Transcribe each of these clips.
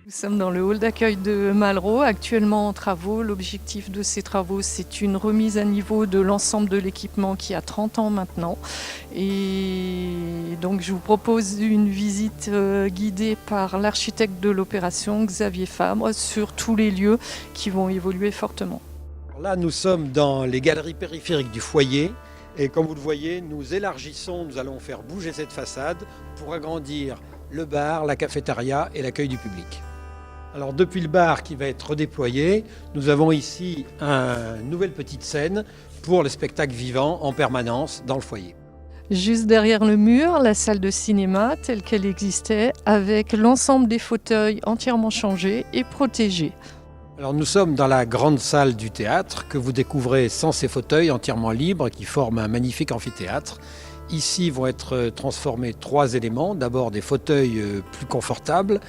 Nous sommes dans le hall d'accueil de Malraux, actuellement en travaux. L'objectif de ces travaux, c'est une remise à niveau de l'ensemble de l'équipement qui a 30 ans maintenant. Et donc je vous propose une visite guidée par l'architecte de l'opération, Xavier Fabre, sur tous les lieux qui vont évoluer fortement. Là, nous sommes dans les galeries périphériques du foyer. Et comme vous le voyez, nous élargissons, nous allons faire bouger cette façade pour agrandir le bar, la cafétéria et l'accueil du public. Alors depuis le bar qui va être redéployé, nous avons ici une nouvelle petite scène pour le spectacle vivant en permanence dans le foyer. Juste derrière le mur, la salle de cinéma telle qu'elle existait, avec l'ensemble des fauteuils entièrement changés et protégés. Alors nous sommes dans la grande salle du théâtre que vous découvrez sans ces fauteuils entièrement libres qui forment un magnifique amphithéâtre. Ici vont être transformés 3 éléments. D'abord des fauteuils plus confortables.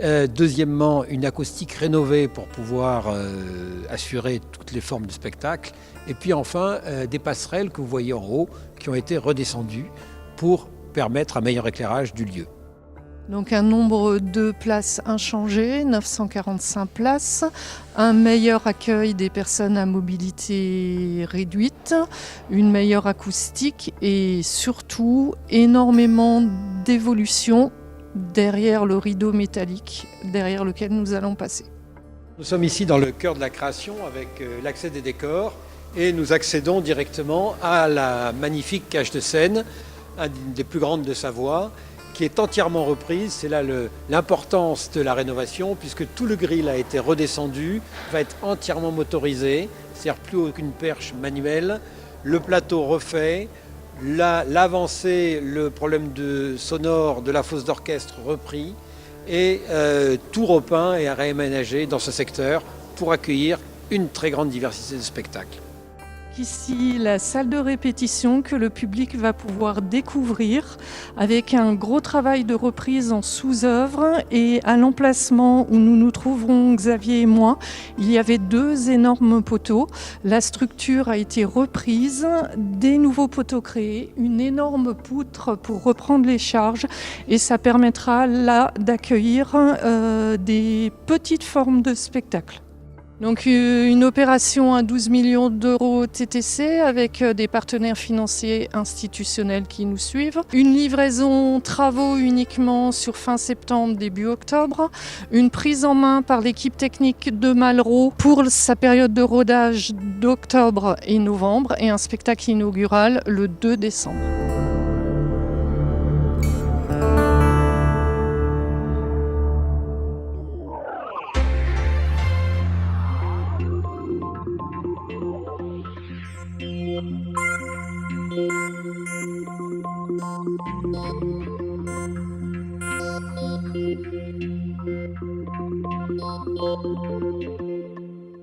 Deuxièmement, une acoustique rénovée pour pouvoir assurer toutes les formes de spectacle. Et puis enfin, des passerelles que vous voyez en haut qui ont été redescendues pour permettre un meilleur éclairage du lieu. Donc un nombre de places inchangé, 945 places, un meilleur accueil des personnes à mobilité réduite, une meilleure acoustique et surtout énormément d'évolution derrière le rideau métallique derrière lequel nous allons passer. Nous sommes ici dans le cœur de la création avec l'accès des décors et nous accédons directement à la magnifique cage de scène, une des plus grandes de Savoie, qui est entièrement reprise. C'est là l'importance de la rénovation puisque tout le grill a été redescendu, va être entièrement motorisé, c'est-à-dire plus aucune perche manuelle, le plateau refait, l'avancée, le problème de sonore de la fosse d'orchestre repris et tout repeint et réaménagé dans ce secteur pour accueillir une très grande diversité de spectacles. Ici, la salle de répétition que le public va pouvoir découvrir avec un gros travail de reprise en sous-œuvre et à l'emplacement où nous nous trouverons, Xavier et moi, il y avait 2 énormes poteaux. La structure a été reprise, des nouveaux poteaux créés, une énorme poutre pour reprendre les charges et ça permettra là d'accueillir des petites formes de spectacle. Donc une opération à 12 millions d'euros TTC avec des partenaires financiers institutionnels qui nous suivent. Une livraison travaux uniquement sur fin septembre, début octobre. Une prise en main par l'équipe technique de Malraux pour sa période de rodage d'octobre et novembre et un spectacle inaugural le 2 décembre.